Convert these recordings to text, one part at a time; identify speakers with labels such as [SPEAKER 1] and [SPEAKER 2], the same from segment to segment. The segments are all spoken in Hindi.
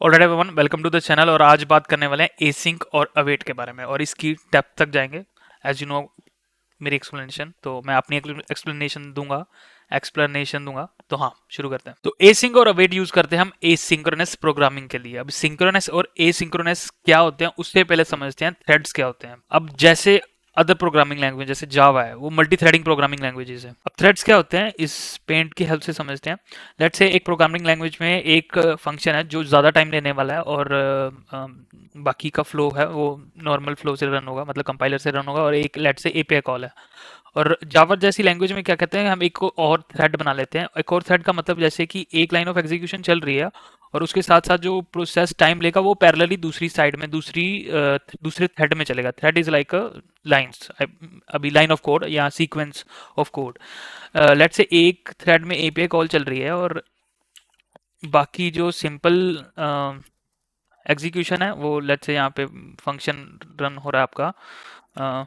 [SPEAKER 1] Alright everyone, welcome to the channel. और आज बात करने वाले हैं एसिंक और अवेट के बारे में और इसकी डेप्थ तक जाएंगे। एज यू नो, मेरी एक्सप्लेनेशन तो मैं अपनी एक्सप्लेनेशन दूंगा। तो हाँ, शुरू करते हैं। तो एसिंक और अवेट यूज करते हैं हम एसिंक्रोनस प्रोग्रामिंग के लिए। अब सिंक्रोनस और एसिंक्रोनस क्या होते हैं उससे पहले समझते हैं थ्रेड्स क्या होते हैं। अब जैसे अदर प्रोग्रामिंग लैंग्वेज जैसे जावा है, वो मल्टी थ्रेडिंग प्रोग्रामिंग लैंग्वेजेस है। अब थ्रेड्स क्या होते हैं इस पेंट की हेल्प से समझते हैं। लेट्स से एक प्रोग्रामिंग लैंग्वेज में एक फंक्शन है जो ज़्यादा टाइम लेने वाला है और बाकी का फ्लो है वो नॉर्मल फ्लो से रन होगा, मतलब कंपाइलर से रन होगा। और एक लेट्स से एपीआई कॉल है। और जावा जैसी लैंग्वेज में क्या कहते हैं, हम एक को और थ्रेड बना लेते हैं। एक और थ्रेड का मतलब जैसे कि एक लाइन ऑफ एग्जीक्यूशन चल रही है और उसके साथ साथ जो प्रोसेस टाइम लेगा वो पैरेलली दूसरी साइड में दूसरे थ्रेड में चलेगा। थ्रेड इज लाइक लाइंस, अभी लाइन ऑफ कोड या sequence of code. Let's say एक थ्रेड में एपीआई कॉल चल रही है और बाकी जो सिंपल एग्जीक्यूशन है वो लेट्स से यहाँ पे फंक्शन रन हो रहा है आपका। अ,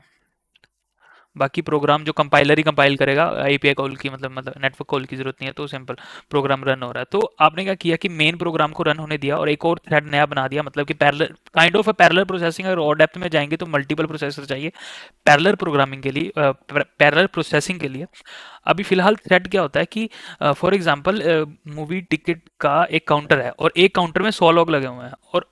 [SPEAKER 1] बाकी प्रोग्राम जो कंपाइलर ही कंपाइल करेगा, एपीआई कॉल की मतलब नेटवर्क कॉल की जरूरत नहीं है, तो सिंपल प्रोग्राम रन हो रहा है। तो आपने क्या किया कि मेन प्रोग्राम को रन होने दिया और एक और थ्रेड नया बना दिया, मतलब कि parallel kind of a parallel processing. अगर और डेप्थ में जाएंगे तो मल्टीपल प्रोसेसर चाहिए पैरेलल प्रोग्रामिंग के लिए, पैरेलल प्रोसेसिंग के लिए। अभी फिलहाल थ्रेड क्या होता है कि फॉर एग्जांपल मूवी टिकट का एक काउंटर है और एक काउंटर में 100 लोग लगे हुए हैं और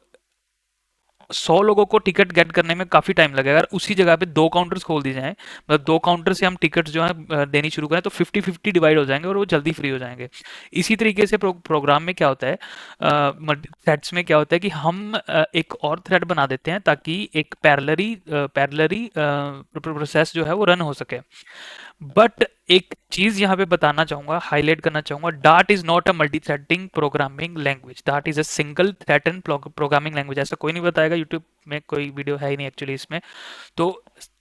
[SPEAKER 1] 100 लोगों को टिकट गेट करने में काफ़ी टाइम लगेगा। अगर उसी जगह पे दो काउंटर्स खोल दी जाएं, मतलब दो काउंटर से हम टिकट जो है देनी शुरू करें, तो 50-50 डिवाइड हो जाएंगे और वो जल्दी फ्री हो जाएंगे। इसी तरीके से प्रोग्राम में क्या होता है, थ्रेड्स में क्या होता है कि हम एक और थ्रेड बना देते हैं ताकि एक पैरेलरी प्रोसेस जो है वो रन हो सके। बट एक चीज यहाँ पे बताना चाहूंगा, हाईलाइट करना चाहूंगा, dart is not a multi threading programming language. Dart is a single thread programming language. ऐसा कोई नहीं बताएगा, यूट्यूब में कोई वीडियो है ही नहीं एक्चुअली इसमें। तो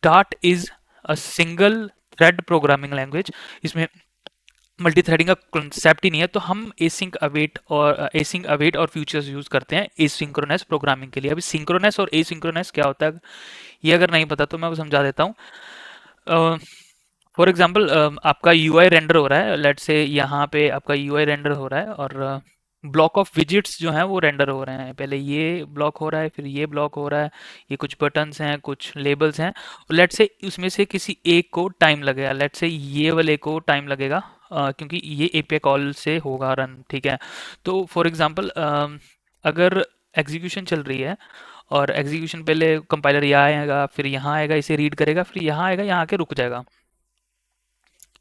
[SPEAKER 1] dart is a single thread programming language. इसमें मल्टी थ्रेडिंग का कंसेप्ट ही नहीं है। तो हम एसिंक अवेट और फ्यूचर्स यूज करते हैं एसिंक्रोनस प्रोग्रामिंग के लिए। अभी सिंक्रोनस और एसिंक्रोनस क्या होता है ये अगर नहीं पता तो मैं वो समझा देता हूँ। फॉर एग्जांपल, आपका यूआई रेंडर हो रहा है, लेट्स से यहाँ पे आपका यूआई रेंडर हो रहा है और ब्लॉक ऑफ विजिट्स जो हैं वो रेंडर हो रहे हैं। पहले ये ब्लॉक हो रहा है, फिर ये ब्लॉक हो रहा है। ये कुछ बटन्स हैं, कुछ लेबल्स हैं। लेट्स से उसमें से किसी एक को टाइम लगेगा, लेट्स से ये वाले को टाइम लगेगा, क्योंकि ये एपीआई कॉल से होगा रन, ठीक है। तो फॉर एग्जांपल, अगर एग्जीक्यूशन चल रही है और एग्जीक्यूशन पहले कंपाइलर यहाँ आएगा, फिर यहाँ आएगा, इसे रीड करेगा, फिर यहाँ आएगा, यहाँ आके रुक जाएगा।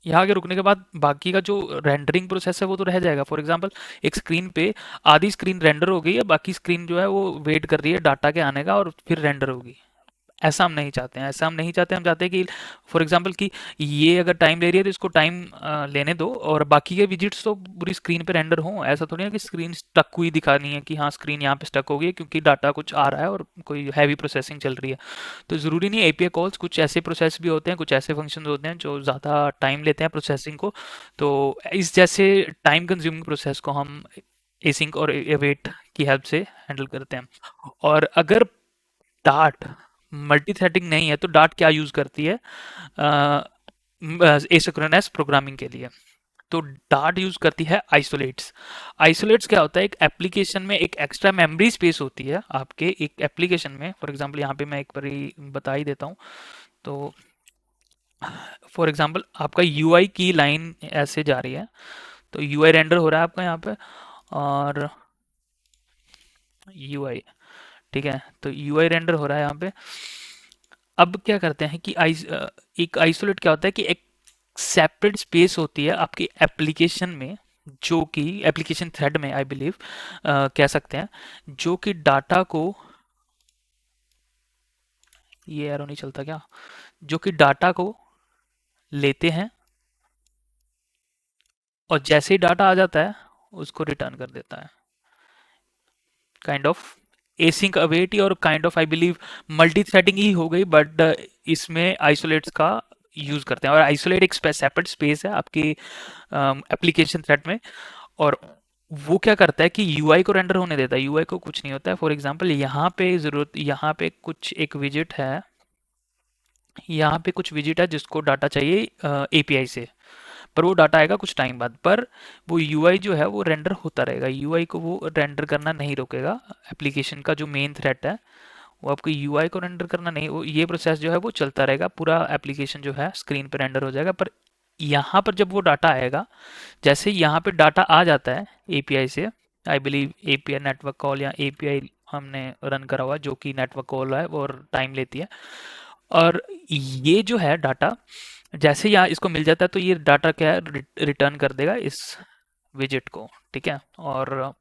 [SPEAKER 1] यहाँ के रुकने के बाद बाकी का जो रेंडरिंग प्रोसेस है वो तो रह जाएगा। फॉर एग्जांपल, एक स्क्रीन पे आधी स्क्रीन रेंडर हो गई है, बाकी स्क्रीन जो है वो वेट कर रही है डाटा के आने का और फिर रेंडर होगी। ऐसा हम नहीं चाहते हैं, ऐसा हम नहीं चाहते। हम चाहते हैं कि फॉर एग्जांपल कि ये अगर टाइम ले रही है तो इसको टाइम लेने दो और बाकी के विजिट्स तो पूरी स्क्रीन पे रेंडर हों। ऐसा थोड़ी है कि स्क्रीन स्टक हुई दिखानी है कि हाँ स्क्रीन यहाँ पे स्टक हो गई है क्योंकि डाटा कुछ आ रहा है और कोई हैवी प्रोसेसिंग चल रही है। तो ज़रूरी नहीं है। एपीआई कॉल्स कुछ ऐसे प्रोसेस भी होते हैं, कुछ ऐसे फंक्शन होते हैं जो ज़्यादा टाइम लेते हैं प्रोसेसिंग को। तो इस जैसे टाइम कंज्यूमिंग प्रोसेस को हम एसिंक और अवेट की हेल्प से हैंडल करते हैं। और अगर डार्ट मल्टी थ्रेडिंग नहीं है तो डार्ट क्या यूज करती है एसिंक्रोनस प्रोग्रामिंग के लिए? तो डार्ट यूज करती है आइसोलेट्स। आइसोलेट्स क्या होता है, एक एप्लीकेशन में एक एक्स्ट्रा मेमोरी स्पेस होती है आपके एक एप्लीकेशन में। फॉर एग्जांपल यहाँ पे मैं एक बार बता ही देता हूँ। तो फॉर एग्जांपल, आपका यूआई की लाइन ऐसे जा रही है, तो यूआई रेंडर हो रहा है आपका यहाँ पे और यूआई, ठीक है। तो यूआई रेंडर हो रहा है यहाँ पे। अब क्या करते हैं कि एक आइसोलेट क्या होता है कि एक सेपरेट स्पेस होती है आपकी एप्लीकेशन में, जो कि एप्लीकेशन थ्रेड में आई बिलीव कह सकते हैं, जो कि डाटा को, ये एरो नहीं चलता क्या, जो कि डाटा को लेते हैं और जैसे ही डाटा आ जाता है उसको रिटर्न कर देता है। काइंड ऑफ एसिंक अवेट ही और kind of I believe multithreading ही हो गई, बट इसमें आइसोलेट्स का यूज करते हैं। और आइसोलेट एक सेपरेट स्पेस है आपकी एप्लीकेशन थ्रेड में। और वो क्या करता है कि यूआई को रेंडर होने देता है, यूआई को कुछ नहीं होता है। फॉर एग्जांपल, यहाँ पे कुछ एक विजिट है, यहाँ पे कुछ विजिट है जिसको डाटा चाहिए एपीआई से। पर वो डाटा आएगा कुछ टाइम बाद। पर वो यूआई जो है वो रेंडर होता रहेगा, यूआई को वो रेंडर करना नहीं रोकेगा। एप्लीकेशन का जो मेन थ्रेड है वो आपको यूआई को रेंडर करना नहीं, वो ये प्रोसेस जो है वो चलता रहेगा, पूरा एप्लीकेशन जो है स्क्रीन पे रेंडर हो जाएगा। पर यहाँ पर जब वो डाटा आएगा, जैसे यहाँ पे डाटा आ जाता है एपीआई से, I believe API network call या एपीआई हमने रन करा हुआ जो कि नेटवर्क कॉल है और टाइम लेती है, और ये जो है डाटा जैसे यहाँ इसको मिल जाता है तो ये डाटा क्या है, रिटर्न कर देगा इस विजिट को, ठीक है। और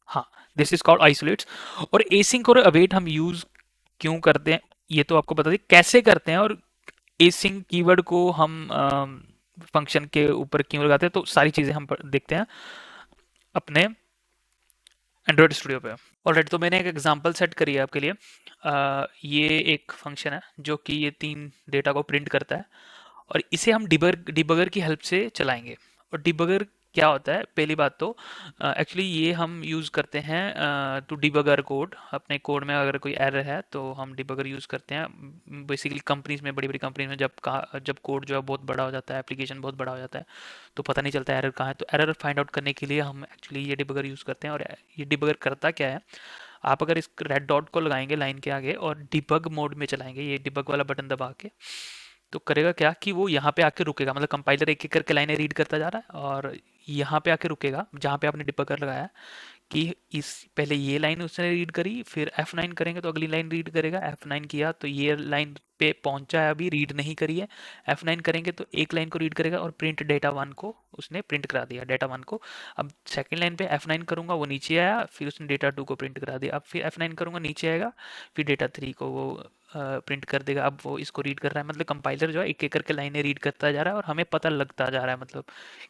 [SPEAKER 1] हाँ, दिस इज कॉल्ड आइसोलेट्स। और एसिंक और अवेट हम यूज क्यों करते हैं ये तो आपको बता दें कैसे करते हैं, और एसिंक कीवर्ड को हम फंक्शन के ऊपर क्यों लगाते हैं, तो सारी चीज़ें हम देखते हैं अपने एंड्रॉयड स्टूडियो पे। ऑलराइट, तो मैंने एक एग्जांपल सेट करी है आपके लिए। ये एक फंक्शन है जो कि ये 3 डेटा को प्रिंट करता है, और इसे हम डिबगर की हेल्प से चलाएंगे। और डिबगर क्या होता है, पहली बात तो एक्चुअली ये हम यूज़ करते हैं टू डिबगर कोड। अपने कोड में अगर कोई एरर है तो हम डिबगर यूज़ करते हैं। बेसिकली कंपनीज में, बड़ी बड़ी कंपनीज में जब कोड जो है बहुत बड़ा हो जाता है, एप्लीकेशन बहुत बड़ा हो जाता है, तो पता नहीं चलता एरर कहाँ है, तो एरर फाइंड आउट करने के लिए हम एक्चुअली ये डिबगर यूज़ करते हैं। और ये डिबगर करता क्या है, आप अगर इस रेड डॉट को लगाएंगे लाइन के आगे और डिबग मोड में चलाएंगे, ये डिबग वाला बटन दबा के, तो करेगा क्या कि वो यहाँ पे आके रुकेगा। मतलब कंपाइलर एक एक करके लाइनें रीड करता जा रहा है और यहाँ पे आके रुकेगा जहाँ पे आपने डिबगर लगाया है, कि इस पहले ये लाइन उसने रीड करी, फिर F9 करेंगे तो अगली लाइन रीड करेगा, F9 किया तो ये लाइन पे पहुंचा है, अभी रीड नहीं करी है, F9 करेंगे तो एक लाइन को रीड करेगा और प्रिंट डेटा वन को उसने प्रिंट करा दिया, डेटा वन को। अब सेकंड लाइन पे F9 करूंगा, वो नीचे आया, फिर उसने डेटा टू को प्रिंट करा दिया। अब फिर F9 करूंगा, नीचे आएगा, फिर डेटा थ्री को वो प्रिंट कर देगा। अब वो इसको रीड कर रहा है, मतलब कंपाइलर जो है एक एक करके लाइनें रीड करता जा रहा है और हमें पता लगता जा रहा है, मतलब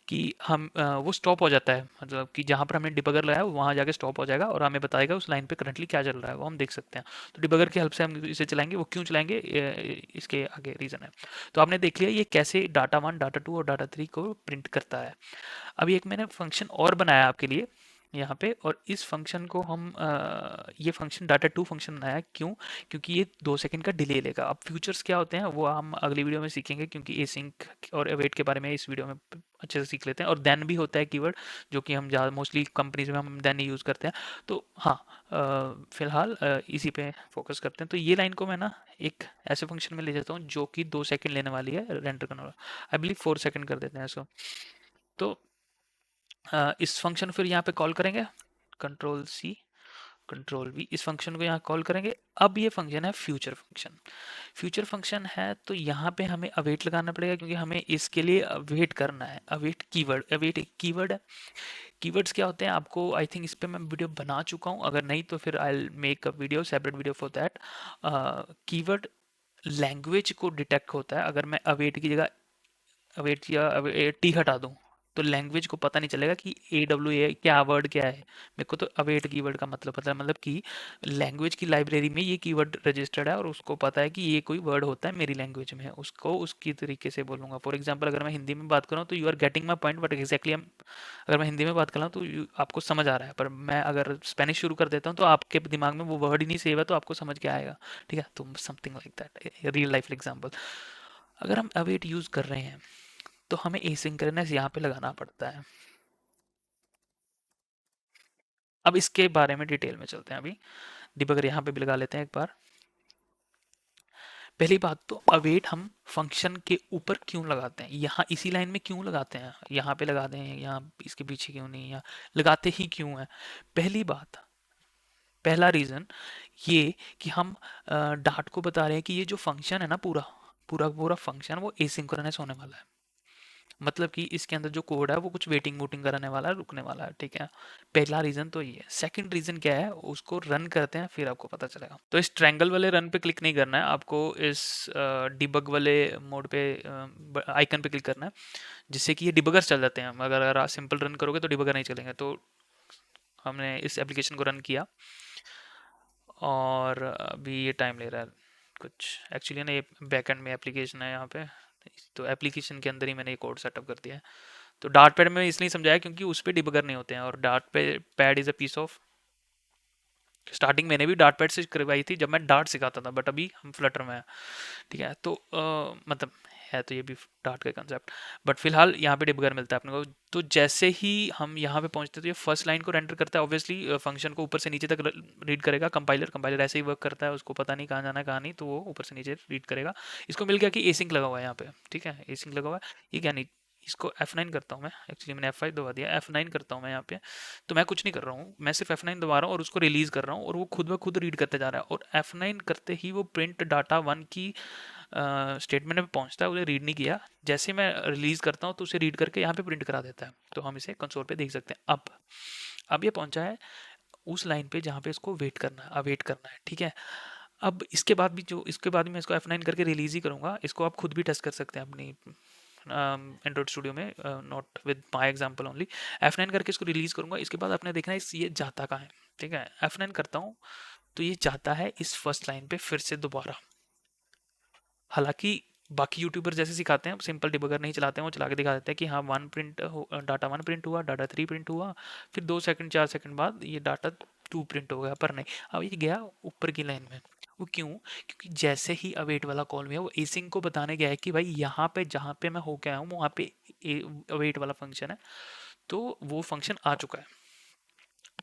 [SPEAKER 1] कि हम वो स्टॉप हो जाता है, मतलब कि जहाँ पर हमने डिबगर लगाया वहाँ जाके स्टॉप हो जाएगा और हमें बताएगा उस लाइन पे करंटली क्या चल रहा है, वो हम देख सकते हैं। तो डिबगर की हेल्प से हम इसे चलाएंगे। वो क्यों चलाएंगे, इसके आगे रीज़न है। तो आपने देख लिया ये कैसे डाटा वन, डाटा टू और डाटा थ्री को प्रिंट करता है। अभी एक मैंने फंक्शन और बनाया आपके लिए यहाँ पे, और इस फंक्शन को हम ये फंक्शन डाटा टू फंक्शन बनाया क्यों, क्योंकि ये 2 सेकंड का डिले लेगा। अब फ्यूचर्स क्या होते हैं वो हम अगली वीडियो में सीखेंगे, क्योंकि एसिंक और अवेट के बारे में इस वीडियो में अच्छे से सीख लेते हैं। और देन भी होता है कीवर्ड, जो कि हम ज़्यादा मोस्टली कंपनीज में हम देन ही यूज़ करते हैं। तो हाँ, फिलहाल इसी पे फोकस करते हैं। तो ये लाइन को मैं ना एक ऐसे फंक्शन में ले जाता हूँ जो कि 2 सेकंड लेने वाली है रेंडर करने वाला। आई बिलीव 4 सेकंड कर देते हैं इसको। तो इस फंक्शन फिर यहाँ पे कॉल करेंगे, कंट्रोल सी कंट्रोल वी, इस फंक्शन को यहाँ कॉल करेंगे। अब ये फंक्शन है फ्यूचर फंक्शन। फ्यूचर फंक्शन है तो यहाँ पे हमें अवेट लगाना पड़ेगा, क्योंकि हमें इसके लिए अवेट करना है। अवेट कीवर्ड, अवेट एक कीवर्ड है। कीवर्ड्स क्या होते हैं आपको आई थिंक इस पे मैं वीडियो बना चुका हूँ, अगर नहीं तो फिर I make a video, separate video for that. Keyword language को डिटेक्ट होता है। अगर मैं अवेट की जगह अवेट या टी हटा दूं तो लैंग्वेज को पता नहीं चलेगा कि ए क्या वर्ड क्या है। मेरे को तो अवेट कीवर्ड का मतलब पता है, मतलब कि लैंग्वेज की लाइब्रेरी में ये कीवर्ड रजिस्टर्ड है और उसको पता है कि ये कोई वर्ड होता है मेरी लैंग्वेज में, उसको उसकी तरीके से बोलूंगा। फॉर एग्जांपल अगर मैं हिंदी में बात करूँ तो you are getting my point, but exactly हम अगर मैं हिंदी में बात कर रहा हूँ तो आपको समझ आ रहा है। पर मैं अगर स्पेनिश शुरू कर देता हूँ तो आपके दिमाग में वो वर्ड ही नहीं सेव है, तो आपको समझ के आएगा। ठीक है, तो something like that, real life example. अगर हम अवेट यूज कर रहे हैं तो हमें एसिंक्रोनस यहाँ पे लगाना पड़ता है। अब इसके बारे में डिटेल में चलते हैं। अभी डिबगर यहाँ पे भी लगा लेते हैं एक बार। पहली बात तो अवेट हम फंक्शन के ऊपर क्यों लगाते हैं, यहाँ इसी लाइन में क्यों लगाते हैं, यहाँ पे लगा दें, यहाँ इसके पीछे क्यों नहीं, यहाँ लगाते ही क्यों है। पहली बात, पहला रीज़न ये कि हम डाट को बता रहे हैं कि ये जो फंक्शन है ना, पूरा पूरा पूरा फंक्शन वो एसिंक्रोनस होने वाला है। मतलब कि इसके अंदर जो कोड है वो कुछ वेटिंग वोटिंग कराने वाला है, रुकने वाला है। ठीक है, पहला रीजन तो ये है। सेकंड रीजन क्या है, उसको रन करते हैं फिर आपको पता चलेगा। तो इस ट्रायंगल वाले रन पे क्लिक नहीं करना है आपको, इस डिबग वाले मोड पे आइकन पे क्लिक करना है, जिससे कि ये डिबगर्स चल जाते हैं। अगर आप सिंपल रन करोगे तो डिबगर नहीं चलेंगे। तो हमने इस एप्लीकेशन को रन किया और अभी ये टाइम ले रहा है कुछ। एक्चुअली ना ये बैकएंड में एप्लीकेशन है यहाँ पे, तो एप्लीकेशन के अंदर ही मैंने ये कोड सेटअप कर दिया है। तो डार्ट पैड में इसलिए समझाया क्योंकि उस पर डिबगर नहीं होते हैं, और DartPad is a piece of. Starting मैंने भी डार्ट पैड से करवाई थी जब मैं डार्ट सिखाता था, बट अभी हम फ्लटर में हैं। ठीक है, तो मतलब है तो ये भी डार्ट का कंसेप्ट, बट फिलहाल यहाँ पे डिबगर मिलता है अपने को। तो जैसे ही हम यहाँ पे पहुँचते हैं तो ये फर्स्ट लाइन को रेंडर करता है, ऑब्वियसली फंक्शन को ऊपर से नीचे तक रीड करेगा। कंपाइलर ऐसे ही वर्क करता है, उसको पता नहीं कहाँ जाना है कहाँ नहीं, तो वो ऊपर से नीचे रीड करेगा। इसको मिल गया कि एसिंक लगा हुआ है यहाँ पे, ठीक है, एसिंक लगा हुआ है। ये क्या नहीं, इसको F9 करता हूँ मैं, एक्चुअली मैंने F5 दबा दिया, F9 करता हूँ मैं यहाँ पे। तो मैं कुछ नहीं कर रहा हूँ, मैं सिर्फ F9 दबा रहा हूँ और उसको रिलीज कर रहा हूँ, और वो खुद ब खुद रीड करते जा रहा है। और F9 करते ही वो प्रिंट डाटा 1 की स्टेटमेंट में पहुंचता है, उसे रीड नहीं किया। जैसे मैं रिलीज करता हूँ तो उसे रीड करके यहाँ पे प्रिंट करा देता है। तो हम इसे कंसोल पे देख सकते हैं। अब ये पहुंचा है उस लाइन पे जहाँ पे इसको वेट करना है, अवेट करना है, ठीक है। अब इसके बाद भी मैं इसको F9 करके रिलीज ही करूँगा। इसको आप खुद भी टेस्ट कर सकते हैं अपनी एंड्रॉइड स्टूडियो में, not with my example only. F9 करके इसको रिलीज करूँगा। इसके बाद आपने देखना है ये जाता कहाँ है, ठीक है। F9 करता हूँ तो ये जाता है इस फर्स्ट लाइन पे फिर से दोबारा। हालांकि बाकी यूट्यूबर जैसे सिखाते हैं सिंपल डिबगर नहीं चलाते हैं, वो चला के दिखा देते हैं कि हाँ डाटा 1 प्रिंट हुआ, डाटा 3 प्रिंट हुआ, फिर 2 सेकंड 4 सेकंड बाद ये डाटा 2 प्रिंट हो गया। पर नहीं, अब ये गया ऊपर की लाइन में। वो क्यों? क्योंकि जैसे ही अवेट वाला कॉल में वो एसिंग को बताने गया है कि भाई यहाँ पे जहाँ पे मैं होके आया हूँ वहाँ पे अवेट वाला फंक्शन है, तो वो फंक्शन आ चुका है,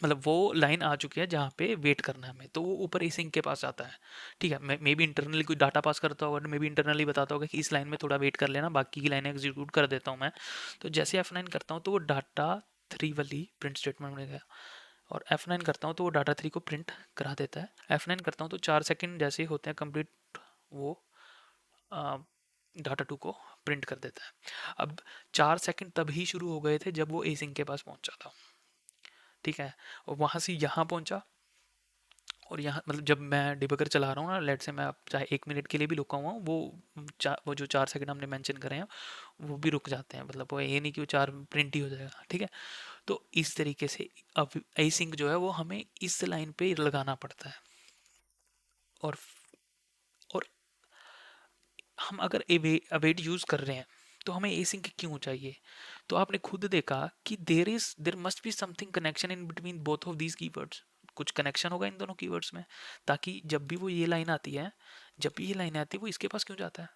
[SPEAKER 1] मतलब वो लाइन आ चुकी है जहाँ पे वेट करना है हमें, तो वो ऊपर एसिंग के पास आता है, ठीक है। मे बी इंटरनली कोई डाटा पास करता होगा, मे बी इंटरनली बताता होगा कि इस लाइन में थोड़ा वेट कर लेना, बाकी की लाइन एग्जीक्यूट कर देता हूँ मैं। तो जैसे F9 करता हूँ तो वो डाटा 3 वाली प्रिंट स्टेटमेंट में गया, और F9 करता हूँ तो वो डाटा 3 को प्रिंट करा देता है। F9 करता हूँ तो 4 सेकंड जैसे ही होते हैं कंप्लीट, वो डाटा 2 को प्रिंट कर देता है। अब 4 सेकंड तभी शुरू हो गए थे जब वो एसिंग के पास पहुंचा था, ठीक है। और वहां से यहाँ पहुंचा, और यहाँ मतलब जब मैं डिबगर चला रहा हूँ ना, लेट से मैं अब चाहे 1 मिनट के लिए भी रुका हुआ हूँ, वो जो 4 सेकंड हमने मेंशन करे हैं वो भी रुक जाते हैं, मतलब वो ये नहीं कि वो 4 प्रिंट ही हो जाएगा, ठीक है। तो इस तरीके से अब एसिंक जो है वो हमें इस लाइन पे लगाना पड़ता है। और और हम अगर अवेट यूज कर रहे हैं तो हमें एसिंक क्यों चाहिए? तो आपने खुद देखा कि there must be something connection in between both of these keywords. कुछ कनेक्शन होगा इन दोनों कीवर्ड्स में, ताकि जब भी वो ये लाइन आती है, जब भी ये लाइन आती है वो इसके पास क्यों जाता है?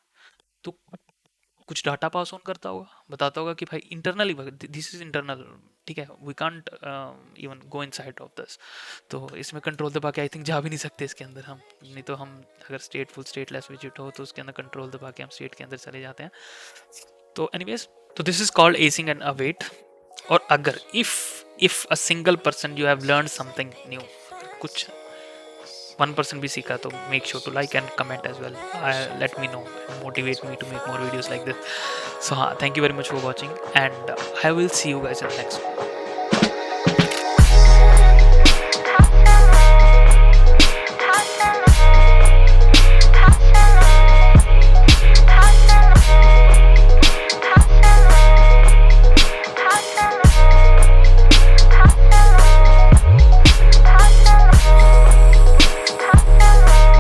[SPEAKER 1] तो कुछ डाटा पास ऑन करता होगा, बताता होगा कि भाई इंटरनली दिस इज इंटरनल, ठीक है, we can't even go inside of this. तो इसमें कंट्रोल दबा के आई थिंक जा भी नहीं सकते इसके अंदर हम, नहीं तो हम अगर स्टेटफुल स्टेटलेस विजिट हो तो उसके अंदर कंट्रोल दबा के हम स्टेट के अंदर चले जाते हैं। तो एनीवेज, तो this is called async and await. और अगर if a single person you have learn something new, कुछ 1% भी सीखा, तो make sure to like and comment as well, let me know, motivate me to make more videos like this. So thank you very much for watching, and I will see you guys in the next one.